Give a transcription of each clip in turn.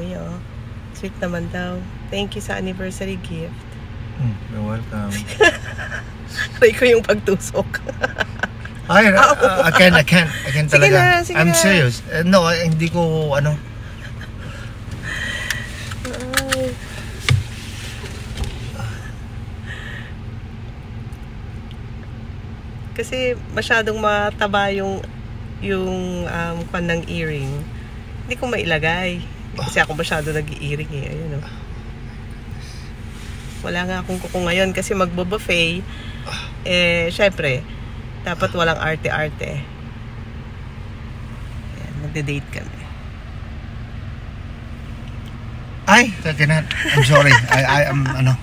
Uy, oh. Sweet naman daw. Thank you sa anniversary gift. You're welcome. Try ko yung pagtusok. Ay, I can't talaga. Sige I'm na. serious. No, hindi ko ano. Kasi masyadong mataba yung kwan ng earring. Hindi ko mailagay. Kasi ako masyado nag-i-earring eh. Ayun, oh. Wala nga akong kuko ngayon kasi magbo-buffet. Eh, syempre, dapat walang arte-arte. Ayan, magde-date kami. Ay, cannot. I'm sorry. I am ano.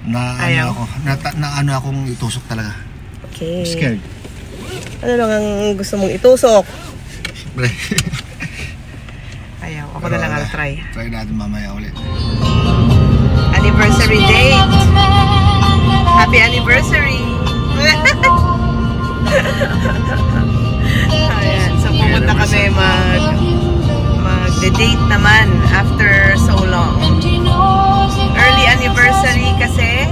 Ano akong itusok talaga. Okay. I'm scared. Ano lang ang gusto mong itusok? Siyempre. Ayaw, ako na lang I'll try. Try natin mamaya ulit. Anniversary date. Happy anniversary. Ayan, so pupunta kami mag-date naman after so long. Early anniversary kasi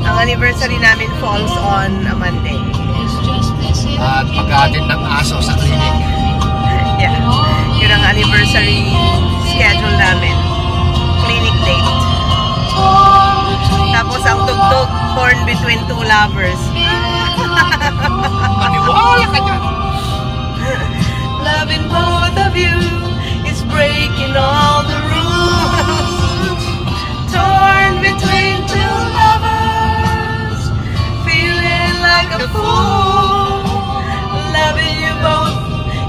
ang anniversary namin falls on a Monday. At pagkahatid ng aso sa clinic. Yeah, yun ang anniversary schedule namin. Clinic date. Tapos ang tugtog, born between two lovers. Maniwala ka dyan. Loving both of you is breaking all the rules. Torn between two lovers, feeling like a fool. Loving you both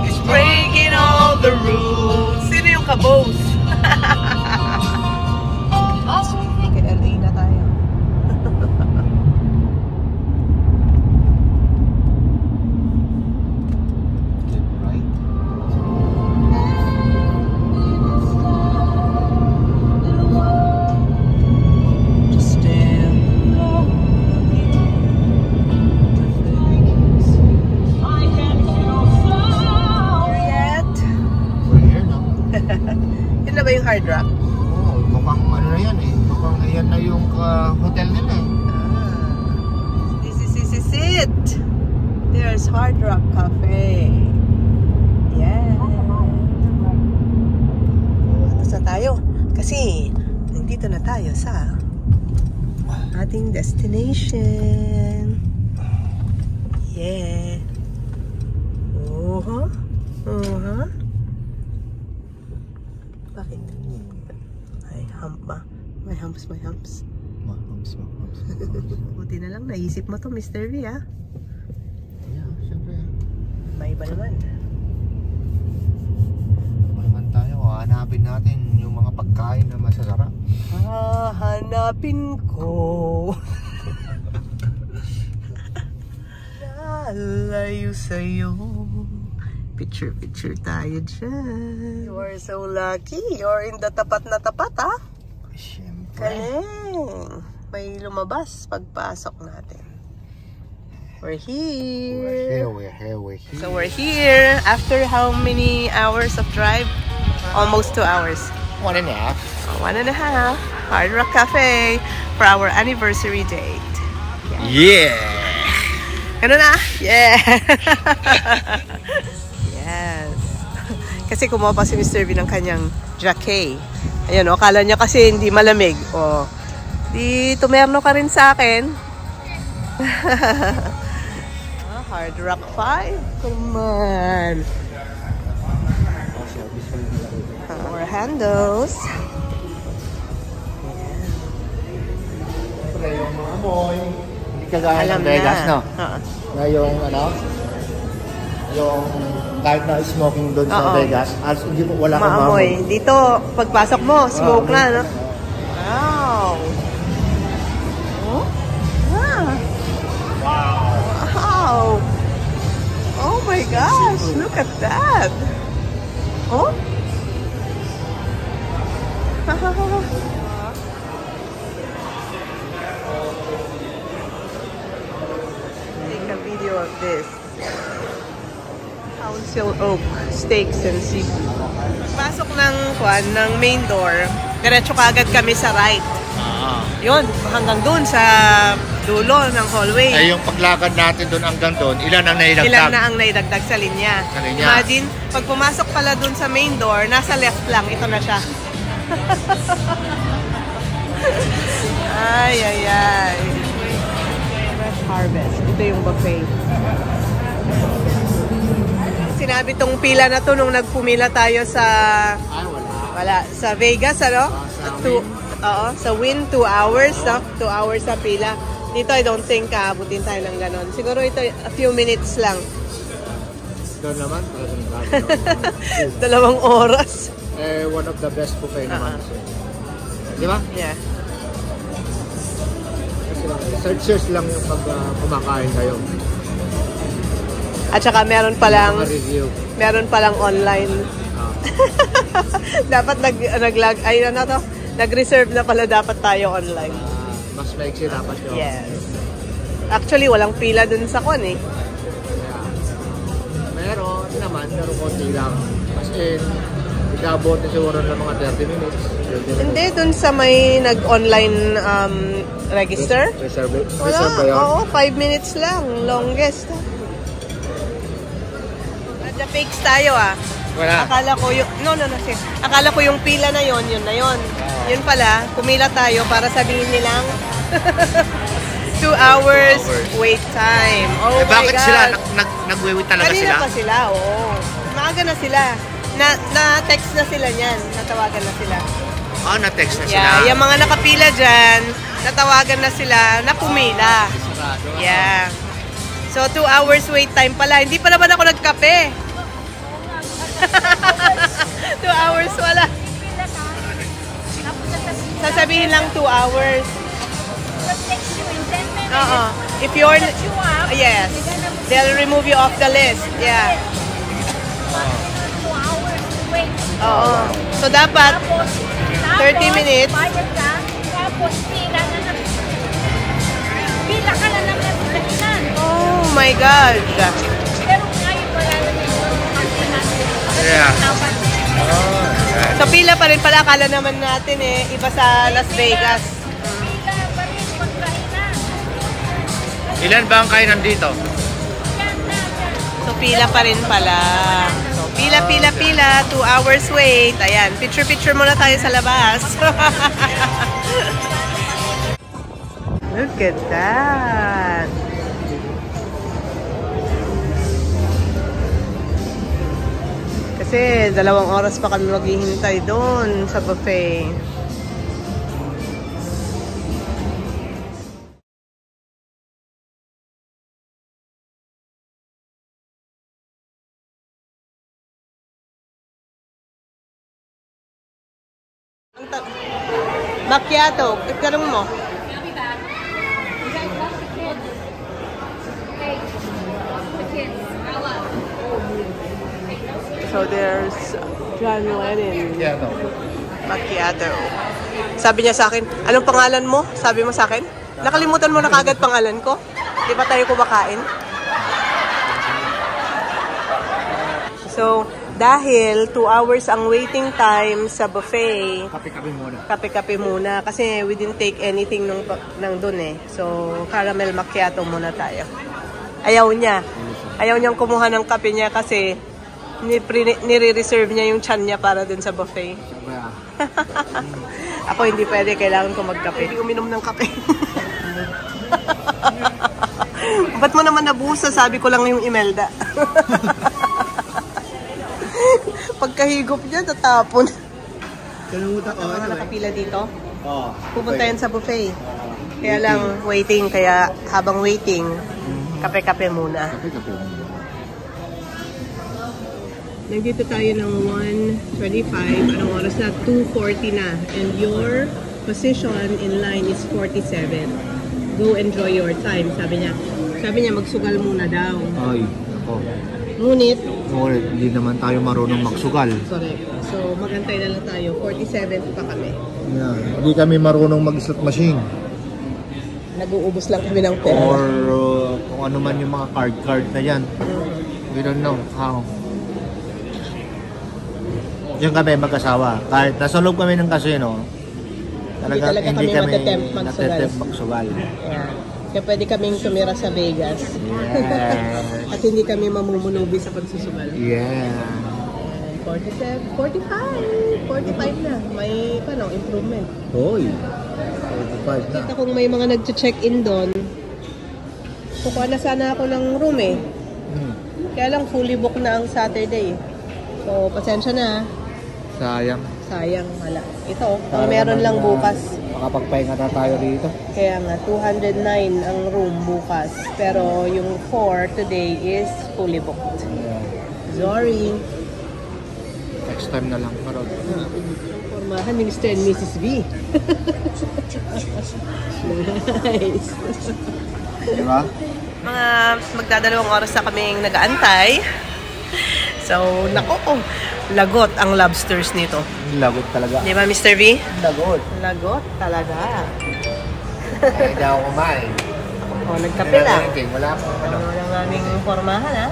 is breaking all the rules. Sino yung kabos? LA na tayo. Yun na ba yung Hard Rock? Oo, mukhang ano na yan eh. Mukhang ayan na yung hotel nila eh. This is it. There's Hard Rock Cafe. Yeah. Atas na tayo. Kasi nandito na tayo sa ating destination. Yeah. Bakit? Ay, hump ba? May humps. Buti na lang, naisip mo to, Mr. V, ah. Yeah, syempre. May iba naman. Naman tayo, hanapin natin yung mga pagkain na masasarap. Hahanapin ko. Lalayo sa'yo. Picture tayo dyan. You are so lucky. You're in the tapat na tapat, ha? Siyempre. Galing. May lumabas pagpasok natin. We're here. We're here. So we're here. After how many hours of drive? Almost 2 hours. 1.5. 1.5. Hard Rock Cafe for our anniversary date. Yeah! Ano na? Yeah! Yes. Kasi kumuha pa si Mr. V ng kanyang jacket. Ayan, o, akala niya kasi hindi malamig. O, di tumerno ka rin sa akin. Hard Rock 5. Come on. More handles. Siyempre, yung mga amoy. Hindi kagaya ng Vegas, no? Na yung, yung kahit na smoking doon sa Vegas, hindi mo wala kang maamoy. Dito, pagpasok mo, smoke na, no? Wow! Oh? Wow! Oh my gosh! Look at that! Oh? Take a video of this. Council Oak Steaks and Seafood. Pasok ng ng main door, diretso kaagad kami sa right. Yun, hanggang dun sa dulo ng hallway. Ay, yung paglakad natin doon hanggang doon, ilan ang naidagdag? Ilan na ang naidagdag sa linya. Sa linya. Imagine, pag pumasok pala dun sa main door, nasa left lang, ito na siya. Ay, ay, ay. Fresh Harvest. Ito yung buffet. Sinabi tong pila na to nung nagpumila tayo sa... Ay, wala. Wala. Sa Vegas, ano? Oo, sa Wynn, 2 hours, no? 2 hours sa pila. Dito, I don't think abutin tayo ng ganon. Siguro ito, a few minutes lang. Doon naman, 2 oras. one of the best buffet naman. Di ba? Yeah. Searches lang yung pag kumakain kayo. At saka meron palang review. Meron palang online. Dapat nag-log ay ano to? Nag-reserve na pala dapat tayo online. Mas maiksi dapat yun. Yes. Actually, walang pila dun sa kon eh. Meron naman, pero konti lang. As in, ikabot na siguro ng mga 30 minutes. Hindi, dun sa may nag-online register. Reserve Wala, ba yun? oo, 5 minutes lang. Longest. Nadya fakes tayo ah. Wala. Akala ko yung, sis. Akala ko yung pila na yon, yun na yon. Yun pala, pumila tayo para sabihin nilang 2 hours wait time. Oh my bakit God. sila? Nag-wait talaga Kanina sila? pa sila, oo. Maaga na sila. Na-text na sila niyan. Natawagan na sila. Na-text na sila. Yeah, yung mga nakapila dyan, natawagan na sila na pumila. Yeah. So, 2 hours wait time pala. Hindi pa naman ako nagkape. 2 hours wala. Sasabihin lang 2 hours. If you're... Yes. They'll remove you off the list. Yeah. Oo. So, dapat 30 minutes. Pila ka na naman sa inan. Oh my God. Pero ngayon wala na Yeah. So, pila pa rin pala. Akala naman natin eh. Iba sa Las Vegas. Pila pa rin pagkainan. Ilan ba ang kainan dito? So, pila pa rin pala. So, pila. 2 hours wait. Ayan. Picture muna tayo sa labas. Look at that. Kasi 2 oras pa kami maghihintay doon sa buffet. Macchiato, ikarong mo. So there's John Lennon Yeah, no. Macchiato. Sabi niya sa akin, anong pangalan mo? Sabi mo sa akin, nakalimutan mo na kagad pangalan ko? Di ba tayo kumakain? So, dahil 2 hours ang waiting time sa buffet, Kape-kape muna. kape-kape muna. Kasi we didn't take anything nang dun eh. So, caramel macchiato muna tayo. Ayaw niya. Ayaw niyang kumuha ng kape niya kasi nire-reserve niya yung tiyan niya para dun sa buffet. Ako hindi pwede. Kailangan ko magkape. Hindi uminom ng kape. Ba't mo naman nabusa? Sabi ko lang yung Imelda. Pagkahigop niya, tatapon. Kalimutan ko. Mga nakapila dito, Oo. pupunta yan sa buffet. Kaya lang, waiting. Kaya habang waiting, kape-kape muna. Kape-kape muna. Nandito tayo ng 1:25. Anong oras na? 2:40 na. And your position in line is 47. Go enjoy your time. Sabi niya magsugal muna daw. Ay, ako. Ngunit, Hindi naman tayo marunong magsugal. correct. So, magantay na lang tayo. 47 pa kami. Yeah. Hindi kami marunong mag-slot machine. Nag-uubos lang kami ng pera. Or kung ano man yung mga card na yan. We don't know how. Yung kami mag-asawa. Kahit nasa loob kami ng casino, talaga kami matatempt natatempt magsugal. Yeah. Kaya pwede kaming tumira sa Vegas. Yes. At hindi kami mamumunubi sa pagsusugal. Yeah. 47, 45. 45 na. May improvement. Hoy. 45 na. Kita kung may mga nag-check-in doon. Kukuha na sana ako ng room eh. Kaya lang fully booked na ang Saturday. So, pasensya na. Sayang. Sayang, wala. Ito, ang meron lang bukas. Makapagpahinga na tayo dito. Kaya nga, 209 ang room bukas. Pero yung 4 today is fully booked. Yeah. Sorry. Next time na lang. Parod. Pormahan ni Mr. and Mrs. V. Nice. Diba? Mga magdadalawang oras na kaming nag-aantay. So, nako, lagot ang lobsters nito. Lagot talaga. Di ba, Mr. V? Lagot. Lagot talaga. Hindi ako kumain. O, nagkape lang. Wala akong ano. Wala ng aming pormahan, ha?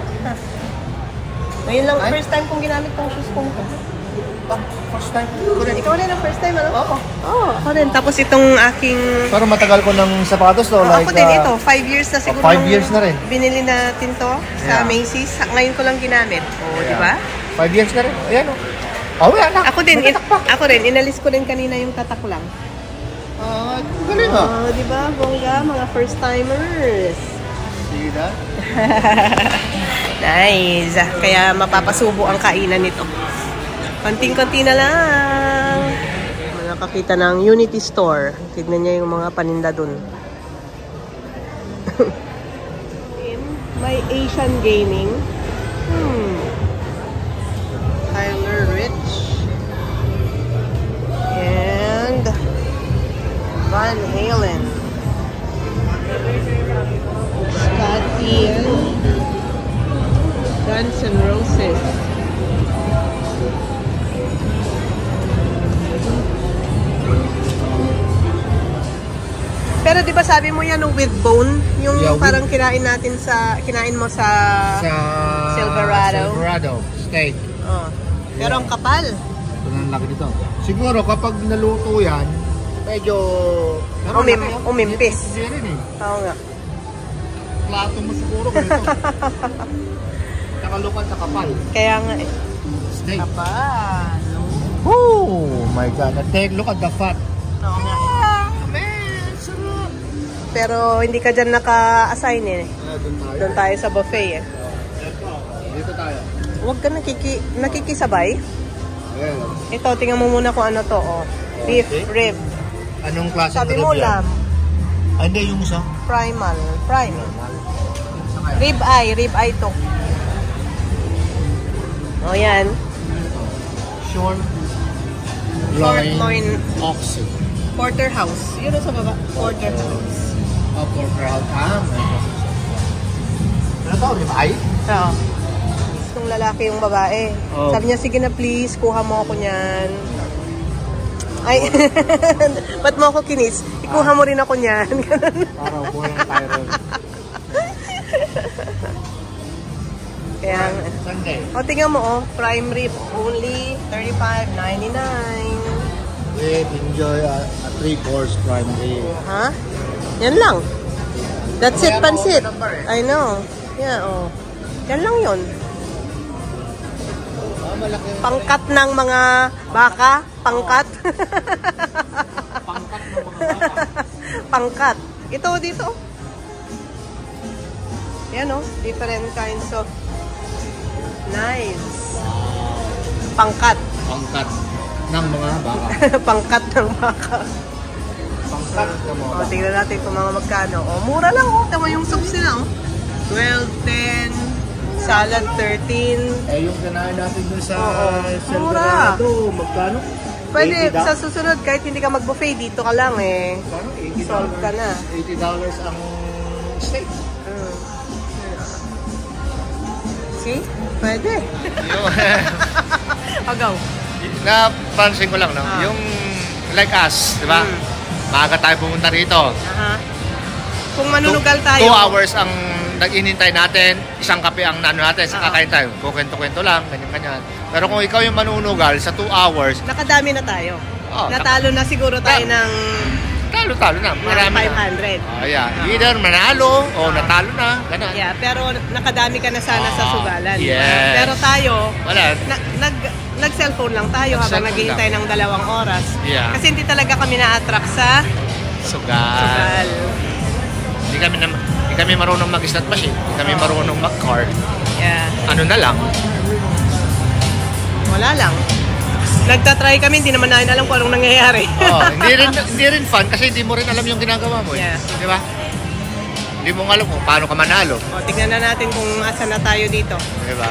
Ngayon lang, first time kong ginamit tong shoes kong to. First time. Correct. Ikaw rin ang first time, ano? Oo. Oo, ako rin. Tapos itong aking... Pero matagal ko ng sapatos to. Ako din ito, 5 years na siguro. 5 years na rin. Binili natin to sa Macy's. Ngayon ko lang ginamit. O, di ba? 5 years na rin. Ayan o. Oh, wala na. Ako din, inalis ko din kanina yung tatak lang. Galing ah. Oh, di ba? Bongga, mga first timers. See that? Nice. Kaya mapapasubo ang kainan nito. Konting-konti na lang. Nakakita ng Unity Store. Tignan niya yung mga paninda dun. May Asian Gaming. Tyler Rich. And Van Halen. Scott Ian. Guns N' Roses. Pero di ba sabi mo yan with bone? Yung parang kinain mo sa Silverado. Silverado steak. Oh. Pero ang kapal. Ito na ang laki nito. Siguro kapag naluto yan, medyo... Umimpis. Hindi rin eh. Oo nga. Plato mo siguro ganito. Nakalukan sa kapal. Kaya nga eh. Steak. Kapal. Oh my God. Take look at the fat. Oo nga eh. Pero hindi ka dyan naka-assign eh. Doon tayo. Doon tayo sa buffet eh. Dito tayo. Huwag ka nakikisabay. Ayan. Ito, tingnan mo muna kung ano to. Oh. Beef rib. Anong klase Sabi mo lamb. Hindi, yung isa. Primal. Rib eye to. O yan. Short Loin. Oxy. Porterhouse. Yun sa baba. Porterhouse. Oh, porterhouse. Ano to? Rib eye? Oo. Yung lalaki yung babae. Oh. Sabi niya, sige na please, kuha mo ako niyan. Ay, ba't mo ako kinis? Ikuha mo rin ako niyan. Para kuha lang tayo ron. Kaya, Sunday. o tingnan mo, prime rib, only $35.99. Enjoy a 3-course prime rib. Ha? Yan lang. That's it, pansit. I know. Yeah, oh. Yan lang yun. Malaki. Pangkat ng mga baka. Pangkat. Pangkat ng mga baka. Pangkat. Ito dito. Yan oh. Different kinds of knives. Pangkat. Pangkat ng mga baka. Pangkat ng baka. Pangkat ng mga O, baka. tingnan natin kung mga magkano. O, mura lang oh. Tama yung soups nila oh. 12, 10, salad 13. Yung kinain natin dun sa Mura. Silverado, magkano? Pwede, 80 sa susunod, kahit hindi ka mag-buffet, dito ka lang eh. Magkano? $80. Solve ka na. $80 ang steak. See? Pwede. Agaw. Napansin ko lang, no? Yung like us, di ba? Maaga tayo pumunta rito. Kung manunugal tayo. 2 hours ang nag-inintay natin, isang kape ang nano natin, sa kakain tayo. Kukwento-kwento lang, ganyan-ganyan. Pero kung ikaw yung manunugal sa 2 hours, Nakadami na tayo. Oh, Natalo na siguro tayo ng talo-talo na. Marami na. 500. Yeah. Either manalo o natalo na. Ganun. Yeah, pero nakadami ka na sana sa sugalan. di ba? Yes. Pero tayo, Wala. nag-cellphone lang tayo habang Nag-cellphone naghihintay ng 2 oras. Yeah. Kasi hindi talaga kami na-attract sa Sugal. sugal. Hindi kami marunong mag-slot machine. Hindi kami marunong mag-card. Yeah. Ano na lang. Wala lang. Nagtatry kami, hindi naman namin alam kung anong nangyayari. Hindi rin fun kasi hindi mo rin alam yung ginagawa mo. Yeah. Di ba? Hindi mo alam kung paano ka manalo. O, tignan na natin kung asa na tayo dito. Di ba?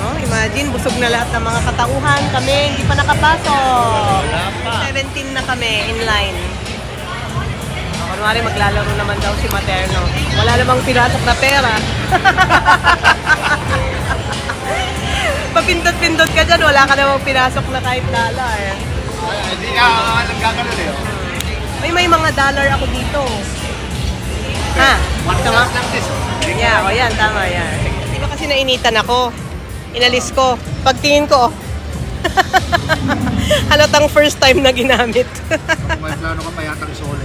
Oh, imagine, busog na lahat ng mga katauhan. Kami, hindi pa nakapasok. Wala pa. 17 na kami in line. Oh, kunwari, maglalaro naman daw si Materno. Wala namang pinasok na pera. Papindot-pindot ka dyan, wala ka namang pinasok na kahit dollar. Hindi ka nagkakaroon eh. May mga dollar ako dito. Ha? Tama? Yeah, o yan, tama yan. Di ba kasi nainitan ako? Inalis ko. Pagtingin ko, halatang first time na ginamit. May plano ka pa yatang sole.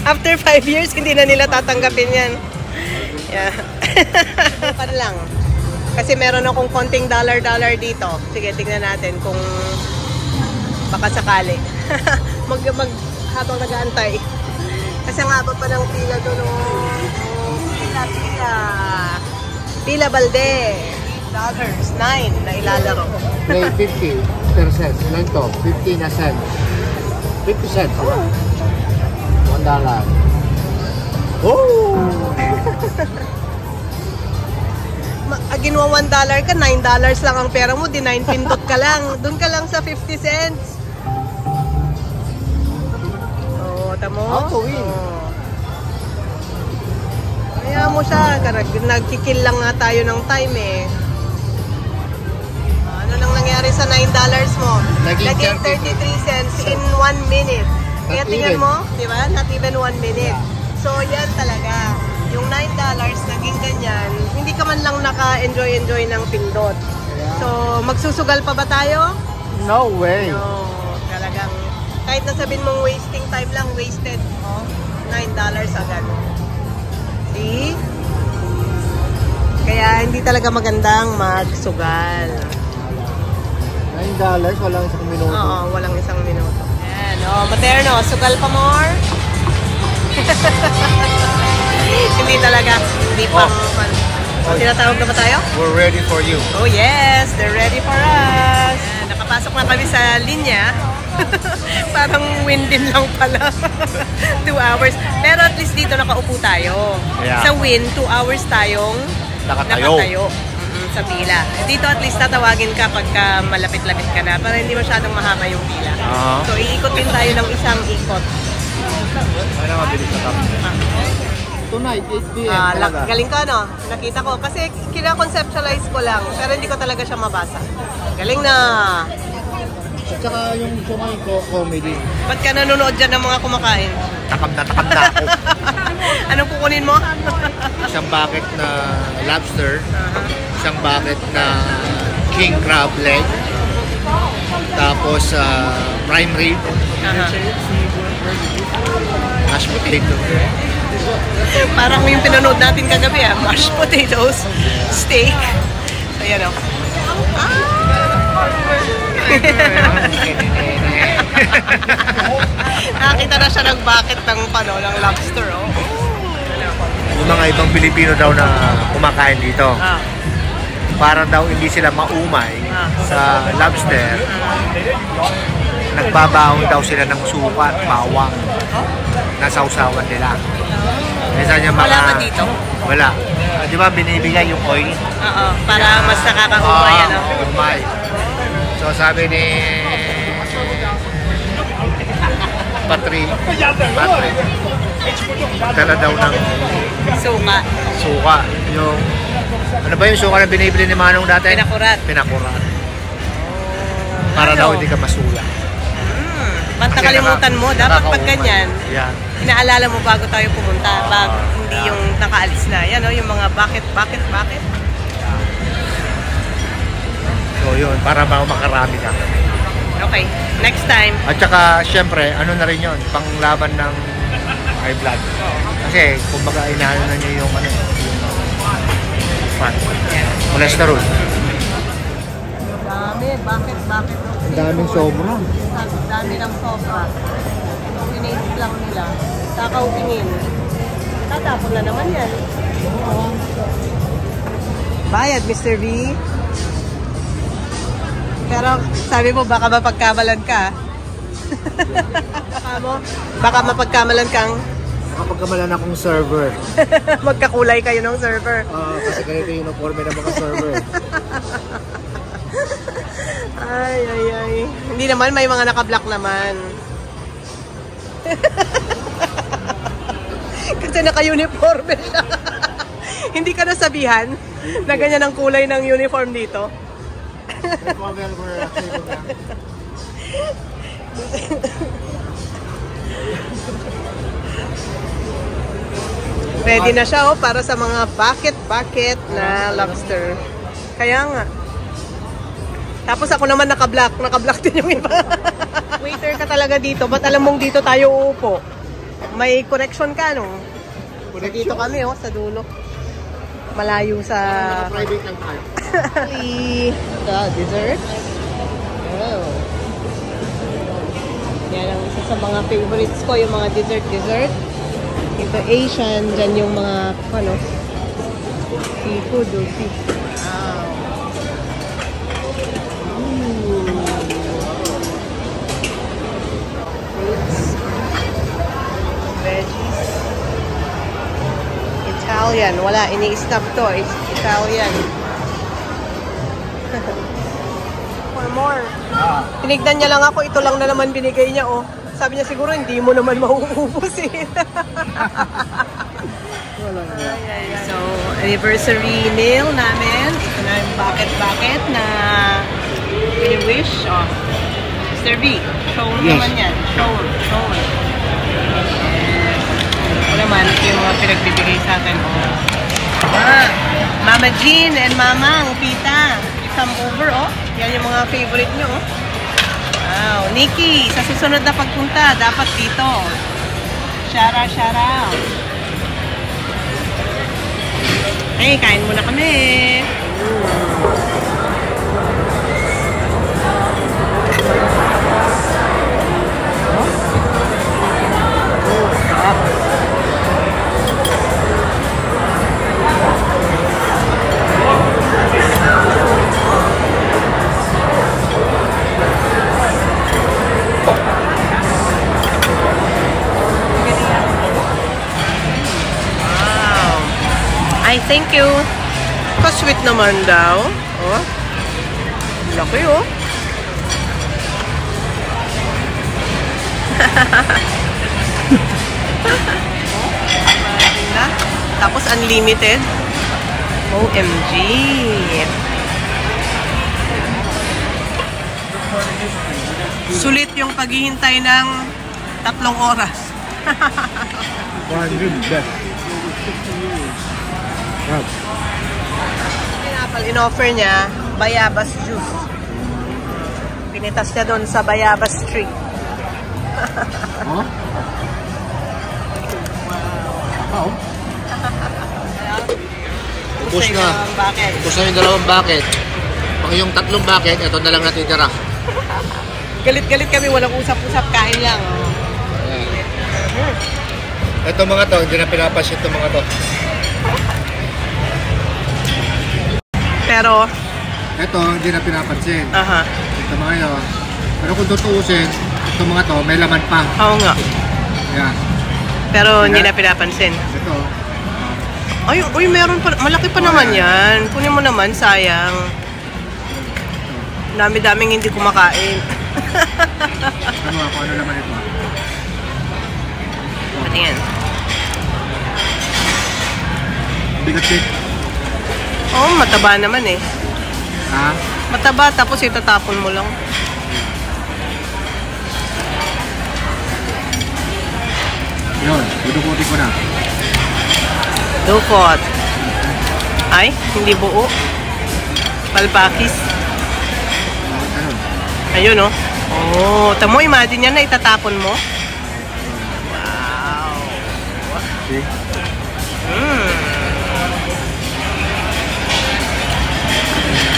After 5 years, hindi na nila tatanggapin yan. Yeah. Para lang. Kasi meron akong konting dollar dito. Sige, tingnan natin kung baka sakali. Habang nag-aantay. Kasi ang haba pa ng pila doon. Pila balde. Dollars. 9 na ilalaro. May 50%. Ilan to? 50 na cent. 50 cents. $1. Oh! Ginawa $1 ka, $9 lang ang pera mo, di 9 pindot ka lang. Doon ka lang sa 50 cents. Oo, tamo? How to win? Kaya mo siya, nagkikil lang nga tayo ng time eh. Ano nang nangyari sa $9 mo? Naging 33 cents in 1 minute. Kaya tingnan mo, di ba? Not even 1 minute. So, yan talaga. Yung $9 naging ganyan, hindi ka man lang naka-enjoy ng pindot. So, magsusugal pa ba tayo? No way. No, talagang kahit nasabihin mong wasting time lang, wasted. Oh, $9 agad. See? Kaya hindi talaga magandang magsugal. $9, walang isang minuto. Oo, walang isang minuto. Ayan, oh, Materno, sugal pa more? Hindi talaga. Hindi pa. Tinatawag na ba tayo? We're ready for you. Oh yes, they're ready for us. Ayan, nakapasok na kami sa linya. Parang win din lang pala. 2 hours. Pero at least dito nakaupo tayo. Yeah. Sa win, 2 hours tayong nakatayo. Sa pila. Dito at least tatawagin ka pagka malapit-lapit ka na para hindi masyadong mahaba yung pila. So iikot din tayo ng isang ikot. Ano mabilis na tapos? Tonight, 8 p.m. talaga. Galing ka, no? Nakita ko. Kasi kina-conceptualize ko lang. Pero hindi ko talaga siya mabasa. Galing na! At saka yung sumay ko, comedy. Ba't ka nanonood dyan ng mga kumakain? Takam na ako. Anong kukunin mo? Isang bucket na lobster. Isang bucket na king crab leg. Tapos prime rib. Mashed potato. Parang yung pinanood natin kagabi, mashed potatoes, steak. So, yan o. Nakakita na siya ng bucket ng lobster, oh. Yung mga ibang Pilipino daw na kumakain dito, para daw hindi sila maumay sa lobster, nagbabaon daw sila ng suka at bawang na sausawan nila. Wala ba dito? Wala. Di ba binibigay yung oil? Oo, para mas nakakaumay, ano? Umay. So sabi ni Patrick, tala daw ng suka. Yung, ano ba yung suka na binibili ni Manong dati? Pinakurat. Pinakurat. Para daw hindi ka masuya. Basta Kasi kalimutan mo, dapat pag nakakaumay. ganyan, Yan. inaalala mo bago tayo pumunta, hindi yung nakaalis na. Yan o, yung mga bakit. So yun, para makarami ka. Okay, next time. At saka, syempre, ano na rin yun, panglaban ng high blood. Kasi, kumbaga, inaano na niya yung fat. Cholesterol. Dami, bakit? Ang daming sobra. Ang dami ng sobra. Pinaste lang nila. Takaw tingin. Tatapon na naman yan. Bayad, Mr. V. Pero sabi mo, baka mapagkamalan ka. Baka mapagkamalan kang Nakapagkamalan akong server. magkakulay kayo ng server. Kasi ganito yung uniforme ng mga server. Ay. Hindi naman, may mga naka-black naman. Kasi naka-uniforme siya. Hindi ka nasabihan na ganyan ang kulay ng uniform dito. Ready na siya para sa mga bucket na lobster. Kaya nga. Tapos ako naman naka-black din yung iba. Waiter ka talaga dito. Ba't alam mong dito tayo uupo? May correction ka, no? Dito kami, sa dulo. Malayo sa... Private lang tayo. The dessert. Oh. Yan ang isa sa mga favorites ko, yung mga dessert. Ito Asian, dyan yung mga, seafood o seafood. Wow. Fruits. Veggies. Italian. Wala, ini-stop to. Italian. More. Tinignan niya lang ako, ito lang na naman binigay niya, Sabi niya siguro, hindi mo naman mauubos eh. So, anniversary meal namin. Ito na yung bucket na wish. Mr. V, show naman yan. Show. Ito naman, ito yung mga pinagbibigay sa akin. Mama Jean and Mama Upita. Come over, Yan yung mga favorite nyo, Wow, Nikki, sa susunod na pagpunta, dapat dito. Shout out. Hey, kain muna kami. Ay, thank you. Ka-sweet naman daw. Laki, Tapos unlimited. OMG. Sulit yung paghihintay ng 3 oras. 100 best. In-offer niya, Bayabas juice. Pinitas niya doon sa Bayabas tree. Ubus na. Ubus na yung 2 bucket. Pang yung 3 bucket, ito na lang natitira. Galit-galit kami, walang usap-usap, kain lang. Ito mga to, hindi na pinapasit itong mga to. Pero, Ito, hindi na pinapansin. aha. Ito mga yun. Pero kung tutuusin, ito mga to, may laman pa. Oo nga. Yan. Pero hindi na pinapansin. Ito. Ay, uy, meron pa. Malaki pa naman yan. Kunin mo naman, sayang. Dami-daming hindi kumakain. Ano naman ito? Patingin. Bigat shake. Oo, mataba naman eh. Ha? Mataba, tapos itatapon mo lang. Yun, dudukutin ko na. Dukot. Ay, hindi buo. Palbakis. Ano? Ayun, oh. Oh, tamo, imagine yan na itatapon mo. Wow. See?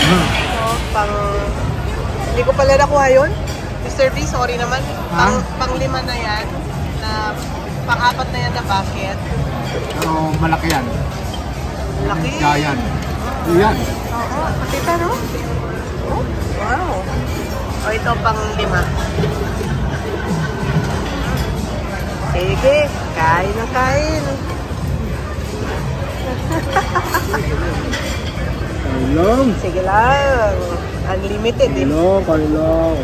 Oh, hindi ko pala nakuha yun. Mr. V, sorry naman. Pang-lima na yan. Pang-apat na yan na bucket. Pero malaki yan. Laki. Giant. Yan. Oo, pakita no? Oh, wow. O, ito pang-lima. Sige, kain na kain. Kailong. Sige lang. Unlimited eh. Kailong.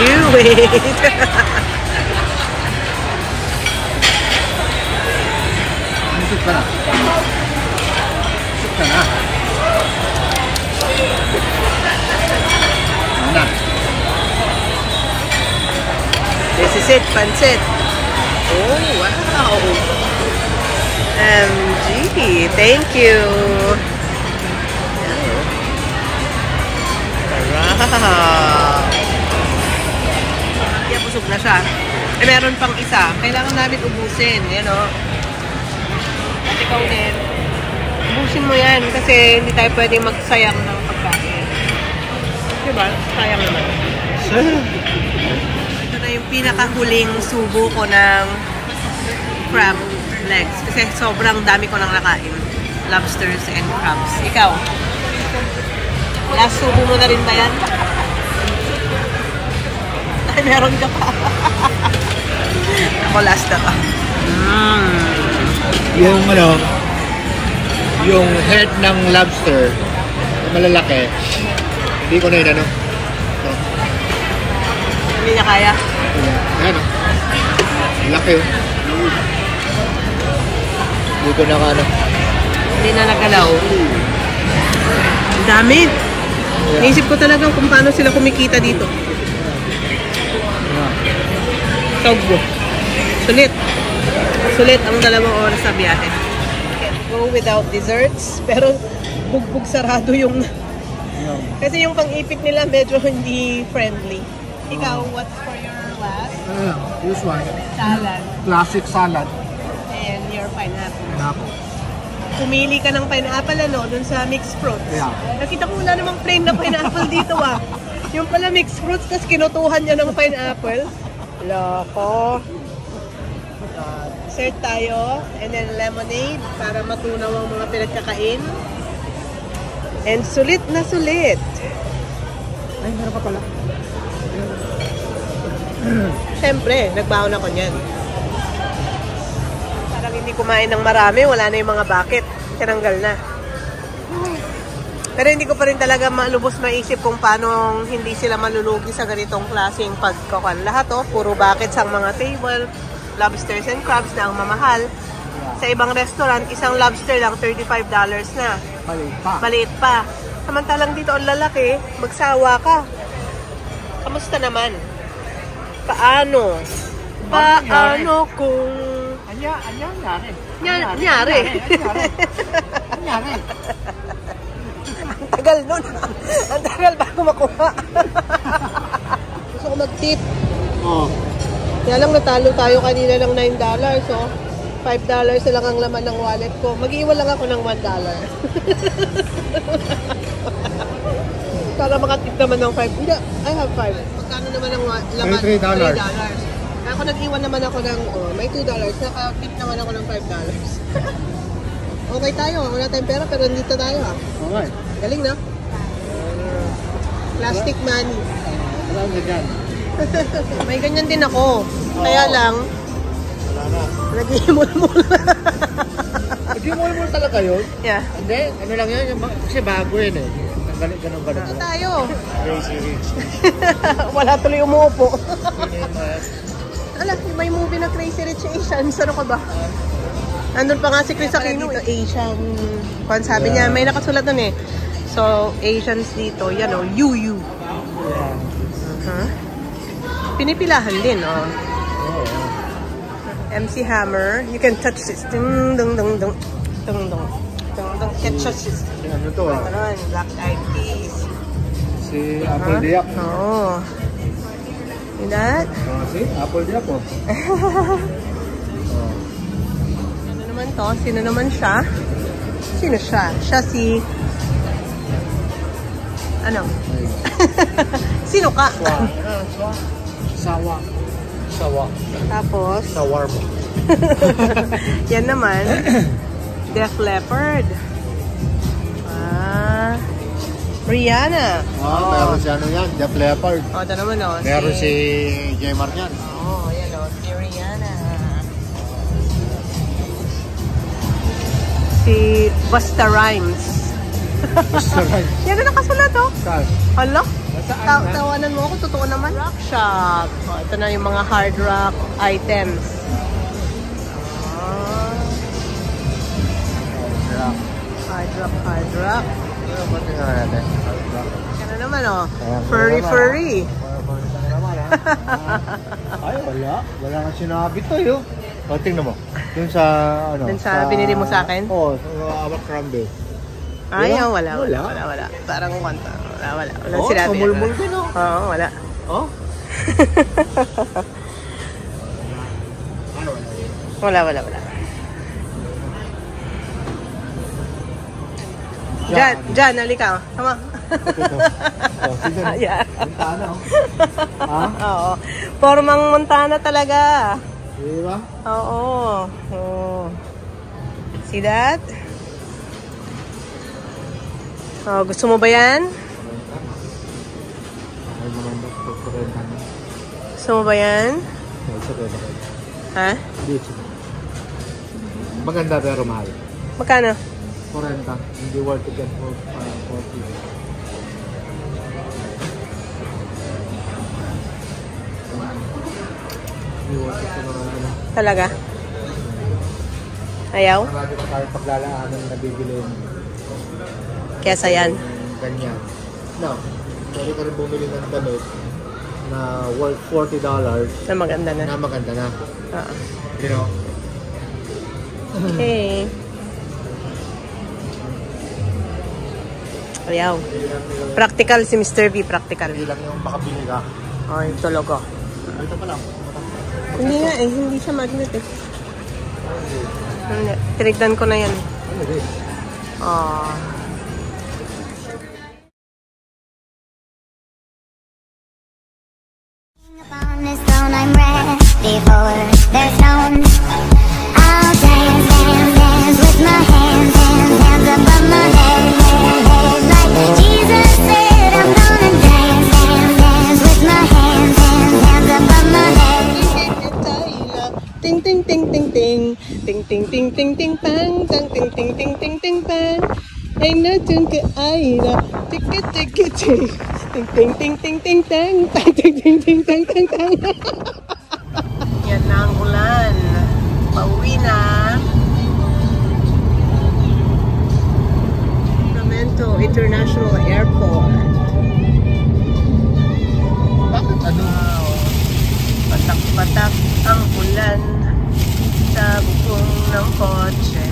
You wait. Musik ka na. Musik ka na. Ano na? This is it, pancit. Oh, wow. MG, thank you. Sarap. Kaya busog na siya. Eh, meron pang isa. Kailangan namin ubusin. Yan, o. At ikaw din. Ubusin mo yan kasi hindi tayo pwedeng magsayang ng pagkain. Diba? Sayang naman. Ito na yung pinakahuling subo ko ng crab legs. Kasi sobrang dami ko nang nakain. Lobsters and crabs. Ikaw? Last subo mo na rin ba yan? Ay, meron ka pa. Ako last na ka. Yung ano, yung head ng lobster, malalaki, hindi ko na yun ano. No. Hindi niya kaya. Ayan o. Laki o. Hindi ko na ano. Hindi na nagalaw. Ang dami. Naisip ko talaga kung paano sila kumikita dito. Togbo. Sulit. Sulit ang 2 oras na biyahe. Can't go without desserts. Pero bugbog sarado yung... Kasi yung pang-ipit nila medyo hindi friendly. Ikaw, what's for your last? This one, Salad. classic salad. And your pineapple. Pineapple. Pumili ka ng pineapple ano, dun sa mixed fruits. Yeah. Nakita ko wala namang plain na pineapple dito ah. Yung pala mixed fruits, tapos kinutuhan niya ng pineapple. Loko. Dessert tayo. And then lemonade para matunaw ang mga pinagkakain. And sulit na sulit. Ay, meron pa pala. Siyempre, nagbaon ako niyan. Parang hindi kumain ng marami, wala na yung mga bucket. Tinanggal na. Pero hindi ko pa rin talaga malubos maisip kung paano hindi sila malulugi sa ganitong klaseng pagkakan. Lahat puro buckets ang mga table, lobsters and crabs na ang mamahal. Sa ibang restaurant, isang lobster lang $35 na. Maliit pa. Maliit pa. Samantalang dito ang lalaki, magsawa ka. Kamusta naman? Paano? Paano kung... Anyari. Nyari. Anyari. Ang tagal nun. Ang tagal bago makuha. Gusto ko mag-tip. Oh. Kaya lang natalo tayo kanina ng $9. So, $5 na lang ang laman ng wallet ko. Mag-iwan lang ako ng $1. Para makatip naman ng 5. Hindi, I have 5. Magkano naman ang laman? $3. Ako nag-iwan naman ako ng, may $2. Nakatip naman ako ng $5. Okay tayo, wala tayong pera pero nandito tayo Okay. Galing na. Plastic money. Wala na dyan. May ganyan din ako. Kaya lang, Wala na. nag-imul-mul. Nag-imul-mul talaga yun? Yeah. Hindi, ano lang yan. Kasi bago yun eh. Ganun. Tayo. Crazy Rich. Wala tuloy umuupo. Yun yung Ala, may movie na Crazy Rich Asians. Ano ka ba? Nandun pa nga si Chris Aquino. Asian. Kung sabi niya, may nakasulat dun eh. So, Asians dito, yan o, UU. Yeah. Pinipilahan din, oh. MC Hammer. You can touch this. Dung, dung, dung, dung. Dung, dung. Dung, dung. Can touch this. Ano to ah? Ano, Black Eyed Peas. Si Apple Diap. Oo. See that? Si Apple Diap oh. Ano naman to? Sino naman siya? Sino siya? Siya si... Ano? Sino ka? Sawa. Tapos, Shawarma. yan naman, Def Leppard. Rihanna. Meron si ano yan, Def Leppard. Ito naman o. Meron si Jemar yan. Yan o, si Rihanna. Si Busta Rhymes. Busta Rhymes. Yan na nakasulat o. Saan? Hala? Nasaan na? Tawanan mo ako, totoo naman. Rock shop. Ito na yung mga hard rock items. Hard rock. Ano ba tingnan natin? Ano naman o? Furry. Ay, wala. Wala nga sinabi to yun. O, tingnan mo. Dun sa, ano? Dun sa binili mo sa akin? Oo, Abercrombie. Ay, Wala? wala. Wala? Parang kwanta. Wala. Wala Oh, sinabi. sumulmul din oh. Oo, wala. Oh? Wala. Diyan, halika. Tama. Oh, tingnan. Yeah. Montana oh. Ha? Oo. Formang Montana talaga. Di ba? Oo. See that? Oh, gusto mo ba yan? Gusto mo ba yan? Ha? Maganda pero mahal. Magkano? 40. Hindi worth it yan for 40. Hindi worth it sa mga ano. Talaga? Ayaw? Marami pa tayo paglalaanan na bibili yung Kesa yan. ganyan. No, pwede ka rin bumili ng damit na worth $40 Na maganda na. na maganda na. Oo. You know? Okay. Ayaw. Practical si Mr. V. Practical. Hindi lang yung makabili ka. Ay, tulog oh. Ito pa lang. Hindi nga eh. Hindi siya magnet eh. Hindi. Tinignan ko na yan. Ano din? Upon this throne I'm ready for their stones. I'll dance, dance, dance with my hands, hands, hands above my head, head, head. Like Jesus said, I'm gonna dance, dance, dance with my hands, hands, hands above my head. Ting ting ting ting ting. Ting ting ting ting ting pang. Tang ting ting ting ting ting pang. Ay natin ka ay na. Tiki tiki ting. Ting ting ting ting ting tang. Tang ting ting ting tang tang tang. Yan na ang ulan. Pauwi na. Sacramento International Airport. Bakit ano? Wow. Patak-patak ang ulan sa bubong ng kotse.